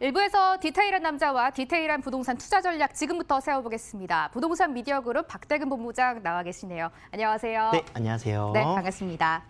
일부에서 디테일한 남자와 디테일한 부동산 투자 전략 지금부터 세워보겠습니다. 부동산 미디어그룹 박대근 본부장 나와 계시네요. 안녕하세요. 네, 안녕하세요. 네, 반갑습니다.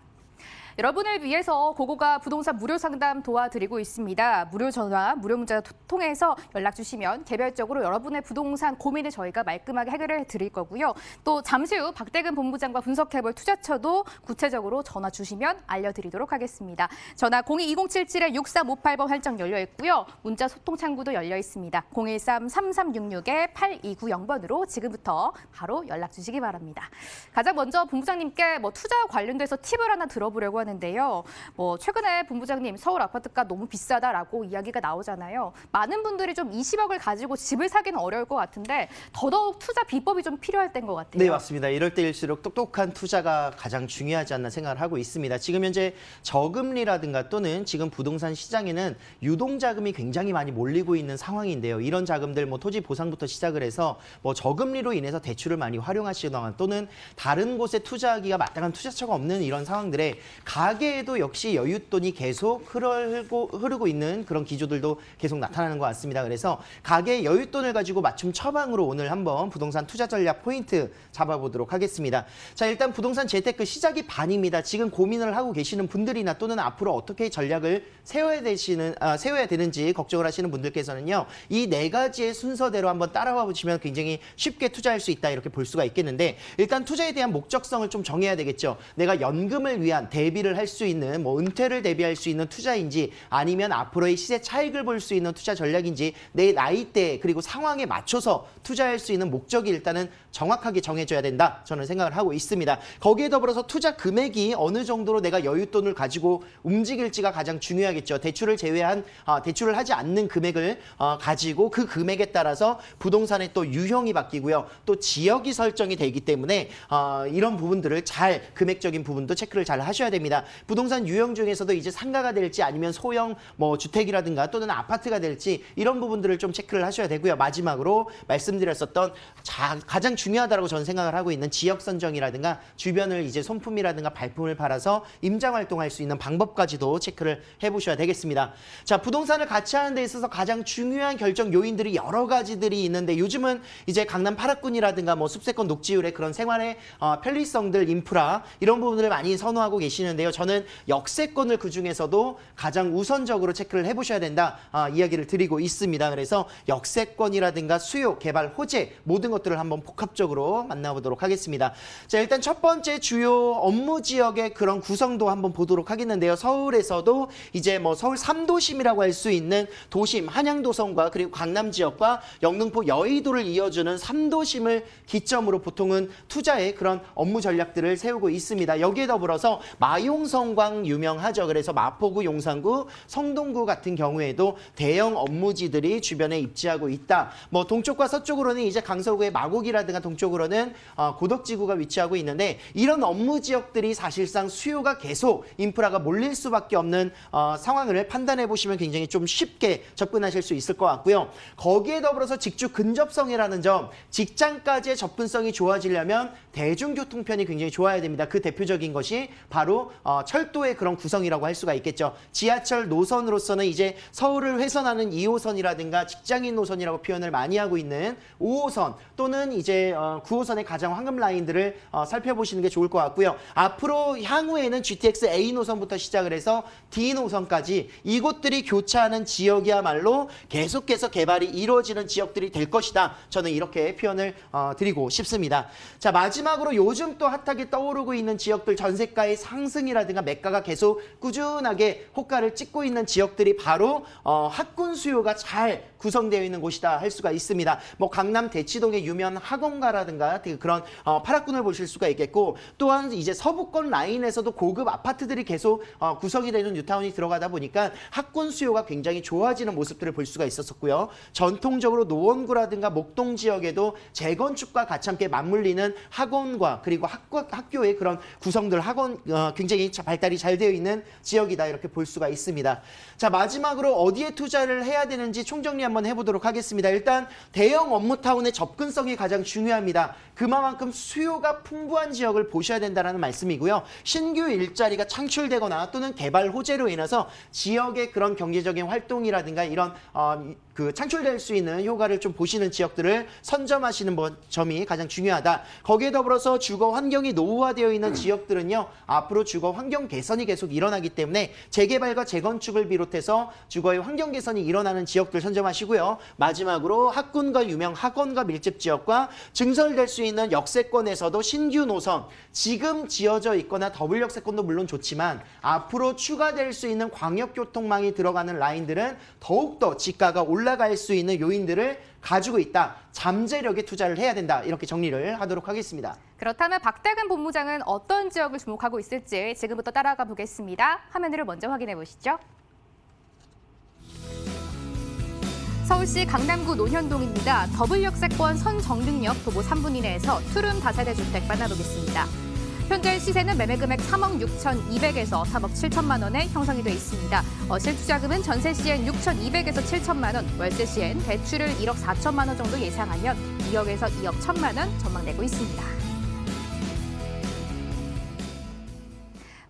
여러분을 위해서 고고가 부동산 무료 상담 도와드리고 있습니다. 무료 전화, 무료 문자 통해서 연락 주시면 개별적으로 여러분의 부동산 고민을 저희가 말끔하게 해결해 드릴 거고요. 또 잠시 후 박대근 본부장과 분석해볼 투자처도 구체적으로 전화 주시면 알려드리도록 하겠습니다. 전화 02-2077-6358번 활짝 열려 있고요. 문자 소통 창구도 열려 있습니다. 013-3366-8290번으로 지금부터 바로 연락 주시기 바랍니다. 가장 먼저 본부장님께 투자 관련돼서 팁을 하나 들어보려고 하는데요. 최근에 본부장님 서울 아파트가 너무 비싸다라고 이야기가 나오잖아요. 많은 분들이 좀 20억을 가지고 집을 사기는 어려울 것 같은데 더더욱 투자 비법이 좀 필요할 때인 것 같아요. 네, 맞습니다. 이럴 때일수록 똑똑한 투자가 가장 중요하지 않나 생각을 하고 있습니다. 지금 현재 저금리라든가 또는 지금 부동산 시장에는 유동자금이 굉장히 많이 몰리고 있는 상황인데요. 이런 자금들 토지 보상부터 시작을 해서 저금리로 인해서 대출을 많이 활용하시거나 또는 다른 곳에 투자하기가 마땅한 투자처가 없는 이런 상황들에 가계에도 역시 여윳돈이 계속 흐르고 있는 그런 기조들도 계속 나타나는 것 같습니다. 그래서 가계의 여윳돈을 가지고 맞춤 처방으로 오늘 한번 부동산 투자 전략 포인트 잡아보도록 하겠습니다. 자, 일단 부동산 재테크 시작이 반입니다. 지금 고민을 하고 계시는 분들이나 또는 앞으로 어떻게 전략을 세워야 되는지 걱정을 하시는 분들께서는요. 이 네 가지의 순서대로 한번 따라와 보시면 굉장히 쉽게 투자할 수 있다 이렇게 볼 수가 있겠는데 일단 투자에 대한 목적성을 좀 정해야 되겠죠. 내가 연금을 위한 대비를 할 수 있는 은퇴를 대비할 수 있는 투자인지 아니면 앞으로의 시세 차익을 볼 수 있는 투자 전략인지 내 나이대 그리고 상황에 맞춰서 투자할 수 있는 목적이 일단은 정확하게 정해져야 된다. 저는 생각을 하고 있습니다. 거기에 더불어서 투자 금액이 어느 정도로 내가 여윳돈을 가지고 움직일지가 가장 중요하겠죠. 대출을 제외한 대출을 하지 않는 금액을 가지고 그 금액에 따라서 부동산의 또 유형이 바뀌고요. 또 지역이 설정이 되기 때문에 이런 부분들을 금액적인 부분도 체크를 잘 하셔야 됩니다. 부동산 유형 중에서도 이제 상가가 될지 아니면 소형 주택이라든가 또는 아파트가 될지 이런 부분들을 좀 체크를 하셔야 되고요. 마지막으로 말씀드렸었던 가장 중요하다고 저는 생각을 하고 있는 지역 선정이라든가 주변을 이제 손품이라든가 발품을 팔아서 임장 활동할 수 있는 방법까지도 체크를 해보셔야 되겠습니다. 자, 부동산을 같이 하는 데 있어서 가장 중요한 결정 요인들이 여러 가지들이 있는데 요즘은 이제 강남 8학군이라든가 숲세권 녹지율의 그런 생활의 편리성들, 인프라 이런 부분들을 많이 선호하고 계시는데요. 저는 역세권을 그중에서도 가장 우선적으로 체크를 해보셔야 된다 이야기를 드리고 있습니다. 그래서 역세권이라든가 수요, 개발, 호재 모든 것들을 한번 복합적으로 만나보도록 하겠습니다. 자, 일단 첫 번째 주요 업무 지역의 그런 구성도 한번 보도록 하겠는데요. 서울에서도 이제 서울 3도심이라고 할 수 있는 도심, 한양도성과 그리고 강남 지역과 영등포 여의도를 이어주는 3도심을 기점으로 보통은 투자의 그런 업무 전략들을 세우고 있습니다. 여기에 더불어서 마용성광 유명하죠. 그래서 마포구, 용산구, 성동구 같은 경우에도 대형 업무지들이 주변에 입지하고 있다. 동쪽과 서쪽으로는 이제 강서구의 마곡이라든가 동쪽으로는 고덕지구가 위치하고 있는데 이런 업무 지역들이 사실상 수요가 계속 인프라가 몰릴 수밖에 없는 상황을 판단해 보시면 굉장히 좀 쉽게 접근하실 수 있을 것 같고요. 거기에 더불어서 직주 근접성이라는 점, 직장까지의 접근성이 좋아지려면 대중교통편이 굉장히 좋아야 됩니다. 그 대표적인 것이 바로 철도의 그런 구성이라고 할 수가 있겠죠. 지하철 노선으로서는 이제 서울을 훼손하는 2호선이라든가 직장인 노선이라고 표현을 많이 하고 있는 5호선 또는 이제 9호선의 가장 황금 라인들을 살펴보시는 게 좋을 것 같고요. 앞으로 향후에는 GTX A 노선부터 시작을 해서 D 노선까지 이곳들이 교차하는 지역이야말로 계속해서 개발이 이루어지는 지역들이 될 것이다. 저는 이렇게 표현을 드리고 싶습니다. 자, 마지막으로 요즘 또 핫하게 떠오르고 있는 지역들 전세가의 상승이라든가 매가가 계속 꾸준하게 호가를 찍고 있는 지역들이 바로 학군 수요가 잘 구성되어 있는 곳이다 할 수가 있습니다. 강남 대치동의 유명 학원가라든가 그런 8학군을 보실 수가 있겠고 또한 이제 서부권 라인에서도 고급 아파트들이 계속 구성이 되는 뉴타운이 들어가다 보니까 학군 수요가 굉장히 좋아지는 모습들을 볼 수가 있었고요. 전통적으로 노원구라든가 목동 지역에도 재건축과 같이 함께 맞물리는 학원과 그리고 학교의 그런 구성들 굉장히 발달이 잘 되어 있는 지역이다 이렇게 볼 수가 있습니다. 자, 마지막으로 어디에 투자를 해야 되는지 총정리 한번 해보도록 하겠습니다. 일단 대형 업무타운의 접근성이 가장 중요합니다. 중요합니다. 그만큼 수요가 풍부한 지역을 보셔야 된다는 말씀이고요. 신규 일자리가 창출되거나 또는 개발 호재로 인해서 지역의 그런 경제적인 활동이라든가 이런 창출될 수 있는 효과를 좀 보시는 지역들을 선점하시는 점이 가장 중요하다. 거기에 더불어서 주거 환경이 노후화되어 있는 지역들은요. 앞으로 주거 환경 개선이 계속 일어나기 때문에 재개발과 재건축을 비롯해서 주거의 환경 개선이 일어나는 지역들 선점하시고요. 마지막으로 학군과 유명 학원과 밀집 지역과 증설될 수 있는 역세권에서도 신규 노선, 지금 지어져 있거나 더블 역세권도 물론 좋지만 앞으로 추가될 수 있는 광역교통망이 들어가는 라인들은 더욱더 지가가 올라갈 수 있는 요인들을 가지고 있다. 잠재력에 투자를 해야 된다. 이렇게 정리를 하도록 하겠습니다. 그렇다면 박대근 본부장은 어떤 지역을 주목하고 있을지 지금부터 따라가 보겠습니다. 화면을 먼저 확인해 보시죠. 서울시 강남구 논현동입니다. 더블 역세권 선정릉역 도보 3분 이내에서 투룸 다세대 주택 만나보겠습니다. 현재 시세는 매매금액 3억 6,200에서 3억 7천만 원에 형성이 돼 있습니다. 실투자금은 전세 시엔 6,200에서 7천만 원, 월세 시엔 대출을 1억 4천만 원 정도 예상하면 2억에서 2억 1천만 원 전망되고 있습니다.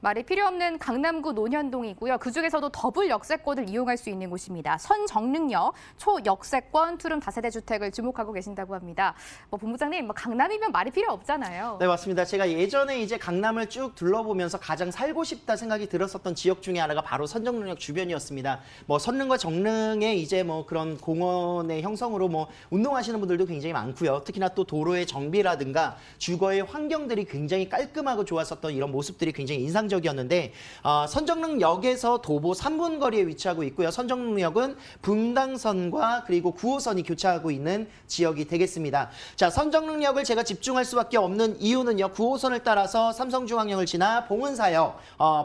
말이 필요 없는 강남구 논현동이고요. 그중에서도 더블 역세권을 이용할 수 있는 곳입니다. 선정릉역 초역세권 투룸 다세대 주택을 주목하고 계신다고 합니다. 본부장님, 강남이면 말이 필요 없잖아요. 네, 맞습니다. 제가 예전에 이제 강남을 쭉 둘러보면서 가장 살고 싶다 생각이 들었었던 지역 중에 하나가 바로 선정릉역 주변이었습니다. 선릉과 정릉에 이제 그런 공원의 형성으로 운동하시는 분들도 굉장히 많고요. 특히나 또 도로의 정비라든가 주거의 환경들이 굉장히 깔끔하고 좋았었던 이런 모습들이 굉장히 인상적이었는데 선정릉역에서 도보 3분 거리에 위치하고 있고요. 선정릉역은 분당선과 그리고 9호선이 교차하고 있는 지역이 되겠습니다. 자, 선정릉역을 제가 집중할 수밖에 없는 이유는요. 9호선을 따라서 삼성중앙역을 지나 봉은사역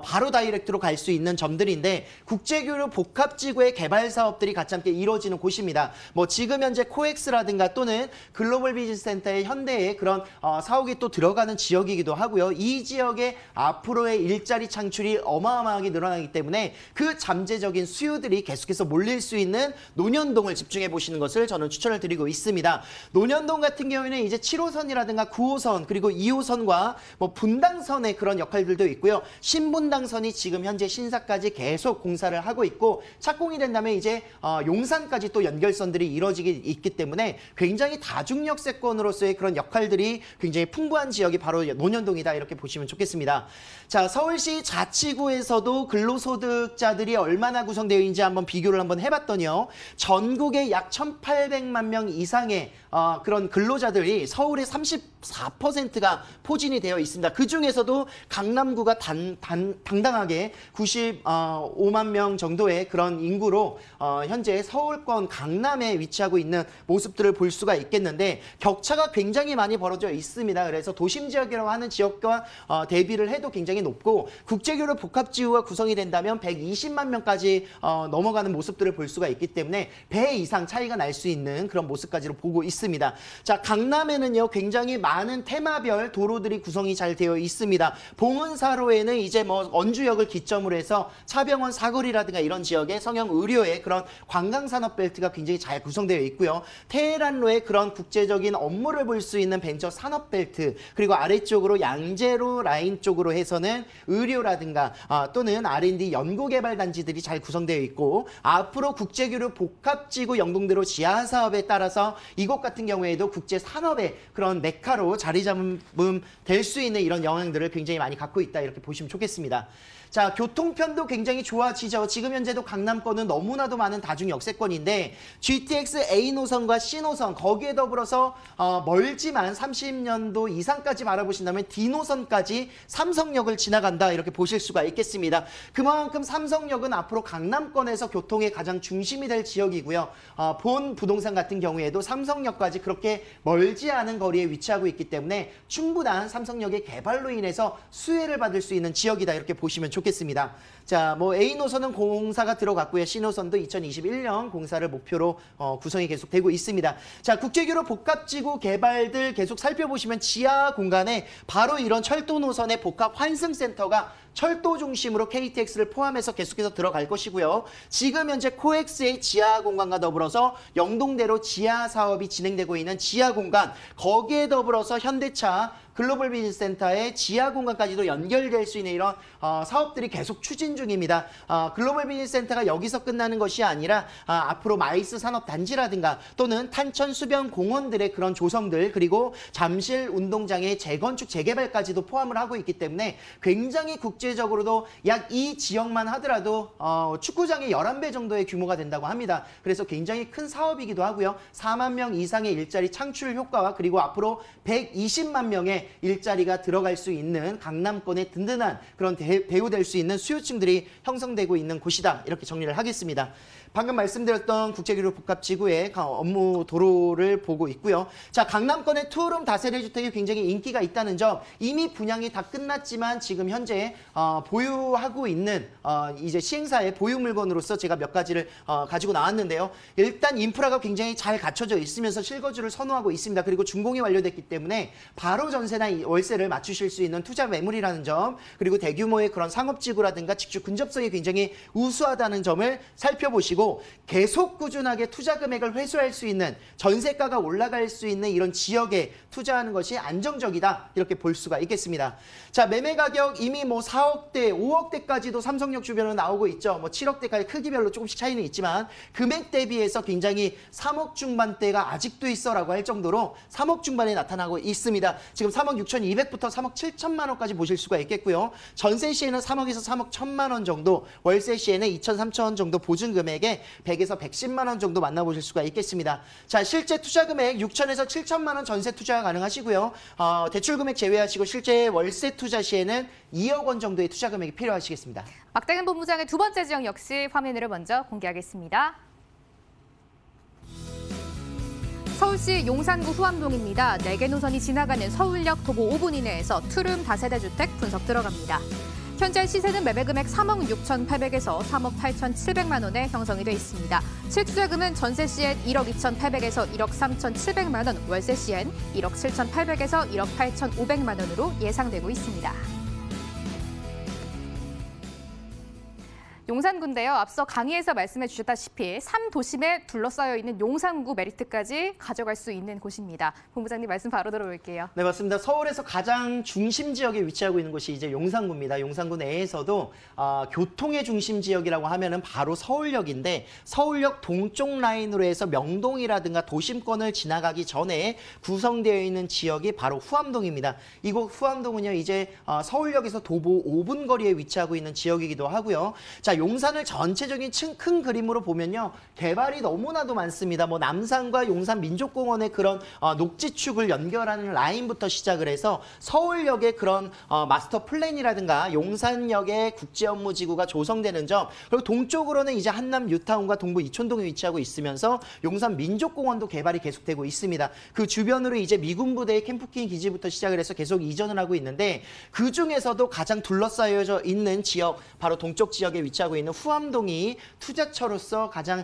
바로 다이렉트로 갈 수 있는 점들인데 국제교류 복합지구의 개발 사업들이 같이 함께 이루어지는 곳입니다. 지금 현재 코엑스라든가 또는 글로벌 비즈니스센터의 현대의 그런 사옥이 또 들어가는 지역이기도 하고요. 이 지역의 앞으로의 일자리 창출이 어마어마하게 늘어나기 때문에 그 잠재적인 수요들이 계속해서 몰릴 수 있는 논현동을 집중해 보시는 것을 저는 추천을 드리고 있습니다. 논현동 같은 경우에는 이제 7호선이라든가 9호선 그리고 2호선과 분당선의 그런 역할들도 있고요. 신분당선이 지금 현재 신사까지 계속 공사를 하고 있고 착공이 된다면 이제 용산까지 또 연결선들이 이루어지기 있기 때문에 굉장히 다중역세권으로서의 그런 역할들이 굉장히 풍부한 지역이 바로 논현동이다 이렇게 보시면 좋겠습니다. 자, 서울시 자치구에서도 근로소득자들이 얼마나 구성되어 있는지 한번 비교를 한번 해봤더니요. 전국에 약 1,800만 명 이상의 그런 근로자들이 서울의 34%가 포진이 되어 있습니다. 그중에서도 강남구가 당당하게 95만 명 정도의 그런 인구로 현재 서울권 강남에 위치하고 있는 모습들을 볼 수가 있겠는데 격차가 굉장히 많이 벌어져 있습니다. 그래서 도심 지역이라고 하는 지역과 대비를 해도 굉장히 높고 국제교류 복합지구가 구성이 된다면 120만 명까지 넘어가는 모습들을 볼 수가 있기 때문에 배 이상 차이가 날 수 있는 그런 모습까지로 보고 있습니다. 자, 강남에는요 굉장히 많은 테마별 도로들이 구성이 잘 되어 있습니다. 봉은사로에는 이제 원주역을 기점으로 해서 차병원 사거리라든가 이런 지역에 성형 의료의 그런 관광산업 벨트가 굉장히 잘 구성되어 있고요. 테헤란로의 그런 국제적인 업무를 볼 수 있는 벤처 산업 벨트 그리고 아래쪽으로 양재로 라인 쪽으로 해서는 의료라든가 또는 R&D 연구개발 단지들이 잘 구성되어 있고 앞으로 국제교류 복합지구 영동대로 지하 사업에 따라서 이곳 같은 경우에도 국제 산업의 그런 메카로 자리 잡음 될 수 있는 이런 영향들을 굉장히 많이 갖고 있다 이렇게 보시면 좋겠습니다. 자, 교통편도 굉장히 좋아지죠. 지금 현재도 강남권은 너무나도 많은 다중 역세권인데 GTX A 노선과 C 노선 거기에 더불어서 멀지만 30년도 이상까지 바라보신다면 D 노선까지 삼성역을 지나간다 이렇게 보실 수가 있겠습니다. 그만큼 삼성역은 앞으로 강남권에서 교통의 가장 중심이 될 지역이고요. 본 부동산 같은 경우에도 삼성역까지 그렇게 멀지 않은 거리에 위치하고 있기 때문에 충분한 삼성역의 개발로 인해서 수혜를 받을 수 있는 지역이다 이렇게 보시면 좋겠습니다. 자, A 노선은 공사가 들어갔고요. C 노선도 2021년 공사를 목표로 구성이 계속되고 있습니다. 자, 국제교류 복합지구 개발들 계속 살펴보시면 지하 공간에 바로 이런 철도 노선의 복합 환승센터가 철도 중심으로 KTX를 포함해서 계속해서 들어갈 것이고요. 지금 현재 코엑스의 지하 공간과 더불어서 영동대로 지하 사업이 진행되고 있는 지하 공간, 거기에 더불어서 현대차 글로벌 비즈니스 센터의 지하 공간까지도 연결될 수 있는 이런 사업들이 계속 추진 중입니다. 글로벌 비즈니스 센터가 여기서 끝나는 것이 아니라 앞으로 마이스 산업단지라든가 또는 탄천 수변 공원들의 그런 조성들, 그리고 잠실 운동장의 재건축 재개발까지도 포함을 하고 있기 때문에 굉장히 국제적으로도 약 이 지역만 하더라도 축구장의 11배 정도의 규모가 된다고 합니다. 그래서 굉장히 큰 사업이기도 하고요. 4만 명 이상의 일자리 창출 효과와 그리고 앞으로 120만 명의 일자리가 들어갈 수 있는 강남권의 든든한 그런 배후될 수 있는 수요층들이 형성되고 있는 곳이다. 이렇게 정리를 하겠습니다. 방금 말씀드렸던 국제기록 복합지구의 업무 도로를 보고 있고요. 자, 강남권의 투룸 다세대 주택이 굉장히 인기가 있다는 점, 이미 분양이 다 끝났지만 지금 현재 보유하고 있는 이제 시행사의 보유 물건으로서 제가 몇 가지를 가지고 나왔는데요. 일단 인프라가 굉장히 잘 갖춰져 있으면서 실거주를 선호하고 있습니다. 그리고 준공이 완료됐기 때문에 바로 전세나 월세를 맞추실 수 있는 투자 매물이라는 점, 그리고 대규모의 그런 상업지구라든가 직주 근접성이 굉장히 우수하다는 점을 살펴보시고, 계속 꾸준하게 투자 금액을 회수할 수 있는, 전세가가 올라갈 수 있는 이런 지역에 투자하는 것이 안정적이다, 이렇게 볼 수가 있겠습니다. 자, 매매 가격 이미 뭐 4억대, 5억대까지도 삼성역 주변으로 나오고 있죠. 뭐 7억대까지 크기별로 조금씩 차이는 있지만 금액 대비해서 굉장히 3억 중반대가 아직도 있어라고 할 정도로 3억 중반에 나타나고 있습니다. 지금 3억 6,200부터 3억 7천만 원까지 보실 수가 있겠고요. 전세 시에는 3억에서 3억 1천만 원 정도, 월세 시에는 2천, 3천 원 정도 보증 금액에 100에서 110만 원 정도 만나보실 수가 있겠습니다. 자, 실제 투자 금액 6천에서 7천만 원 전세 투자가 가능하시고요. 대출 금액 제외하시고 실제 월세 투자 시에는 2억 원 정도의 투자 금액이 필요하시겠습니다. 박대근 본부장의 두 번째 지역 역시 화면으로 먼저 공개하겠습니다. 서울시 용산구 후암동입니다. 4개 노선이 지나가는 서울역 도보 5분 이내에서 투룸 다세대 주택 분석 들어갑니다. 현재 시세는 매매금액 3억 6,800에서 3억 8,700만 원에 형성이 돼 있습니다. 실투자금은 전세 시엔 1억 2,800에서 1억 3,700만 원, 월세 시엔 1억 7,800에서 1억 8,500만 원으로 예상되고 있습니다. 용산구인데요. 앞서 강의에서 말씀해 주셨다시피 3도심에 둘러싸여 있는 용산구 메리트까지 가져갈 수 있는 곳입니다. 본부장님 말씀 바로 들어볼게요. 네, 맞습니다. 서울에서 가장 중심 지역에 위치하고 있는 곳이 이제 용산구입니다. 용산구 내에서도 교통의 중심 지역이라고 하면은 바로 서울역인데, 서울역 동쪽 라인으로 해서 명동이라든가 도심권을 지나가기 전에 구성되어 있는 지역이 바로 후암동입니다. 이곳 후암동은요, 이제 서울역에서 도보 5분 거리에 위치하고 있는 지역이기도 하고요. 자, 용산을 전체적인 큰 그림으로 보면요, 개발이 너무나도 많습니다. 뭐 남산과 용산 민족공원의 그런 녹지축을 연결하는 라인부터 시작을 해서 서울역의 그런 마스터 플랜이라든가 용산역의 국제업무지구가 조성되는 점, 그리고 동쪽으로는 이제 한남 뉴타운과 동부 이촌동에 위치하고 있으면서 용산 민족공원도 개발이 계속되고 있습니다. 그 주변으로 이제 미군부대의 캠프킹 기지부터 시작을 해서 계속 이전을 하고 있는데, 그 중에서도 가장 둘러싸여져 있는 지역, 바로 동쪽 지역에 위치하고 있는 후암동이 투자처로서 가장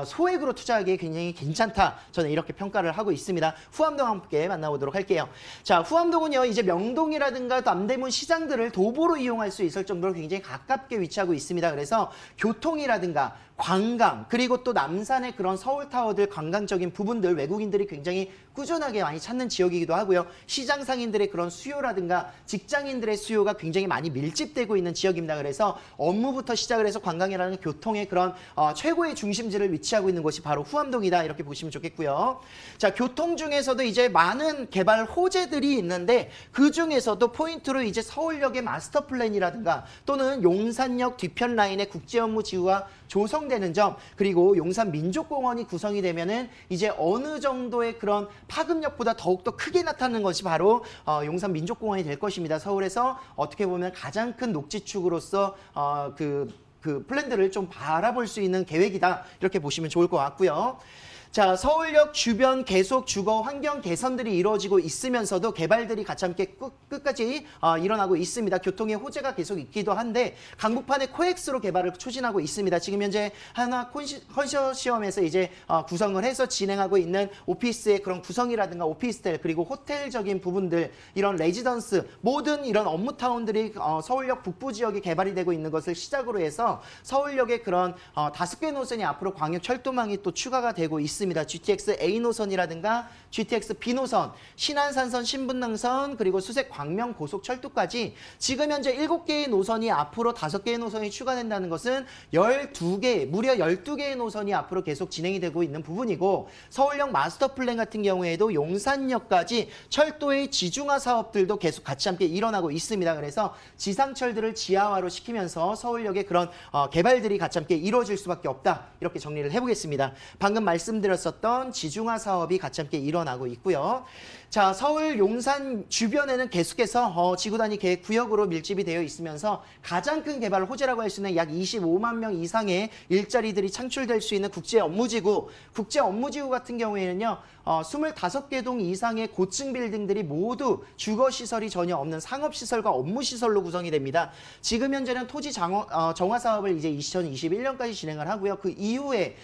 소액으로 투자하기에 굉장히 괜찮다, 저는 이렇게 평가를 하고 있습니다. 후암동 함께 만나보도록 할게요. 자, 후암동은요, 이제 명동이라든가 남대문 시장들을 도보로 이용할 수 있을 정도로 굉장히 가깝게 위치하고 있습니다. 그래서 교통이라든가 관광, 그리고 또 남산의 그런 서울타워들 관광적인 부분들, 외국인들이 굉장히 꾸준하게 많이 찾는 지역이기도 하고요. 시장 상인들의 그런 수요라든가 직장인들의 수요가 굉장히 많이 밀집되고 있는 지역입니다. 그래서 업무부터 시작을 해서 관광이라는 교통의 그런 최고의 중심지를 위치하고 있는 곳이 바로 후암동이다, 이렇게 보시면 좋겠고요. 자, 교통 중에서도 이제 많은 개발 호재들이 있는데, 그 중에서도 포인트로 이제 서울역의 마스터 플랜이라든가 또는 용산역 뒤편 라인의 국제업무지구가 조성되는 점, 그리고 용산 민족공원이 구성이 되면은 이제 어느 정도의 그런 파급력보다 더욱더 크게 나타나는 것이 바로 용산 민족공원이 될 것입니다. 서울에서 어떻게 보면 가장 큰 녹지축으로서 그 플랜들을 좀 바라볼 수 있는 계획이다, 이렇게 보시면 좋을 것 같고요. 자, 서울역 주변 계속 주거 환경 개선들이 이루어지고 있으면서도 개발들이 같이 함께 끝까지 일어나고 있습니다. 교통의 호재가 계속 있기도 한데 강북판의 코엑스로 개발을 추진하고 있습니다. 지금 현재 하나 컨소시엄에서 이제 구성을 해서 진행하고 있는 오피스의 그런 구성이라든가 오피스텔 그리고 호텔적인 부분들 이런 레지던스 모든 이런 업무타운들이 서울역 북부 지역에 개발이 되고 있는 것을 시작으로 해서 서울역의 그런 5개 노선이 앞으로 광역 철도망이 또 추가가 되고 있습니다. GTX A 노선이라든가 GTX B 노선, 신안산선, 신분당선 그리고 수색 광명 고속철도까지 지금 현재 7개의 노선이 앞으로 5개의 노선이 추가된다는 것은 12개, 무려 12개의 노선이 앞으로 계속 진행이 되고 있는 부분이고 서울역 마스터 플랜 같은 경우에도 용산역까지 철도의 지중화 사업들도 계속 같이 함께 일어나고 있습니다. 그래서 지상철들을 지하화로 시키면서 서울역의 그런 개발들이 같이 함께 이루어질 수밖에 없다. 이렇게 정리를 해보겠습니다. 방금 말씀드렸었던 지중화 사업이 같이 함께 일어나고 있고요. 자, 서울 용산 주변에는 계속해서 지구 단위 계획 구역으로 밀집이 되어 있으면서 가장 큰 개발 호재라고 할 수 있는 약 25만 명 이상의 일자리들이 창출될 수 있는 국제 업무지구 같은 경우에는요. 25개 동 이상의 고층 빌딩들이 모두 주거시설이 전혀 없는 상업시설과 업무시설로 구성이 됩니다. 지금 현재는 토지 정화 사업을 이제 2021년까지 진행을 하고요. 그 이후에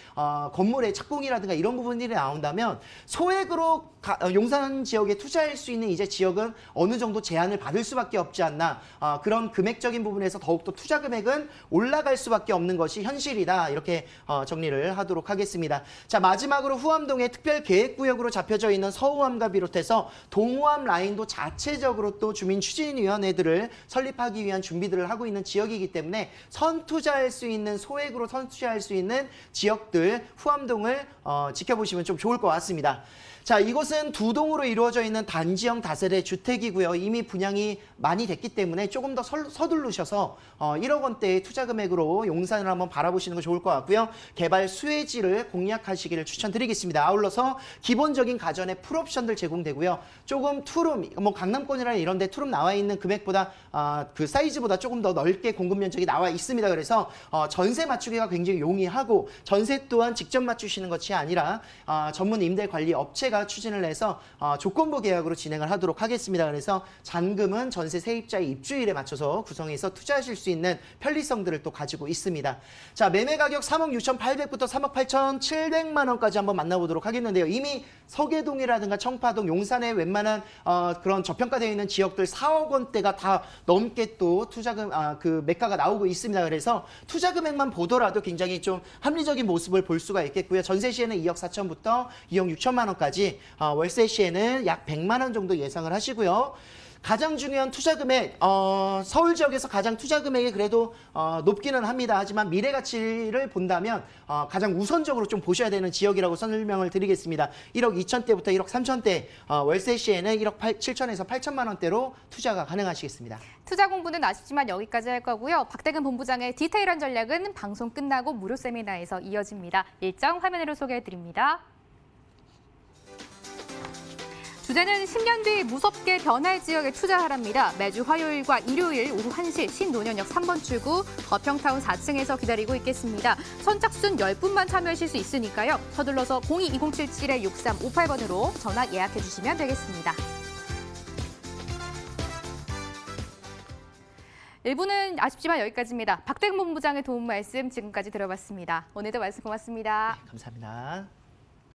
건물의 착공이라든가 이런 부분들이 나온다면 소액으로 용산 지역에 투자할 수 있는 이제 지역은 어느 정도 제한을 받을 수밖에 없지 않나. 그런 금액적인 부분에서 더욱더 투자 금액은 올라갈 수밖에 없는 것이 현실이다. 이렇게 정리를 하도록 하겠습니다. 자, 마지막으로 후암동의 특별계획구역으로 잡혀져 있는 서우암과 비롯해서 동우암 라인도 자체적으로 또 주민추진위원회들을 설립하기 위한 준비들을 하고 있는 지역이기 때문에 선투자할 수 있는 소액으로 선투자할 수 있는 지역들 후암동을 지켜보시면 좀 좋을 것 같습니다. 자, 이곳은 두 동으로 이루어져 있는 단지형 다세대 주택이고요. 이미 분양이 많이 됐기 때문에 조금 더 서두르셔서 1억 원대의 투자 금액으로 용산을 한번 바라보시는 거 좋을 것 같고요. 개발 수혜지를 공략하시기를 추천드리겠습니다. 아울러서 기본적인 가전의 풀옵션들 제공되고요. 조금 투룸, 뭐 강남권이나 이런 데 투룸 나와 있는 금액보다 그 사이즈보다 조금 더 넓게 공급 면적이 나와 있습니다. 그래서 전세 맞추기가 굉장히 용이하고 전세 또한 직접 맞추시는 것이 아니라 전문 임대 관리 업체가 추진을 해서 조건부 계약으로 진행을 하도록 하겠습니다. 그래서 잔금은 전세 세입자의 입주일에 맞춰서 구성해서 투자하실 수 있는 편리성들을 또 가지고 있습니다. 자, 매매 가격 3억 6,800부터 3억 8,700만 원까지 한번 만나보도록 하겠는데요. 이미 서계동이라든가 청파동, 용산의 웬만한 그런 저평가되어 있는 지역들 4억 원대가 다 넘게 또 투자금 그 매가가 나오고 있습니다. 그래서 투자 금액만 보더라도 굉장히 좀 합리적인 모습을 볼 수가 있겠고요. 전세 시에는 2억 4천부터 2억 6천만 원까지 월세 시에는 약 100만 원 정도 예상을 하시고요. 가장 중요한 투자 금액, 서울 지역에서 가장 투자 금액이 그래도 높기는 합니다. 하지만 미래 가치를 본다면 가장 우선적으로 좀 보셔야 되는 지역이라고 설명을 드리겠습니다. 1억 2천대부터 1억 3천대, 월세 시에는 1억 7천에서 8천만 원대로 투자가 가능하시겠습니다. 투자 공부는 아쉽지만 여기까지 할 거고요. 박대근 본부장의 디테일한 전략은 방송 끝나고 무료 세미나에서 이어집니다. 일정 화면으로 소개해드립니다. 주제는 10년 뒤 무섭게 변할 지역에 투자하랍니다. 매주 화요일과 일요일 오후 1시 신논현역 3번 출구 거평타운 4층에서 기다리고 있겠습니다. 선착순 10분만 참여하실 수 있으니까요. 서둘러서 02-2077-6358번으로 전화 예약해 주시면 되겠습니다. 1부는 아쉽지만 여기까지입니다. 박대근 본부장의 도움 말씀 지금까지 들어봤습니다. 오늘도 말씀 고맙습니다. 네, 감사합니다.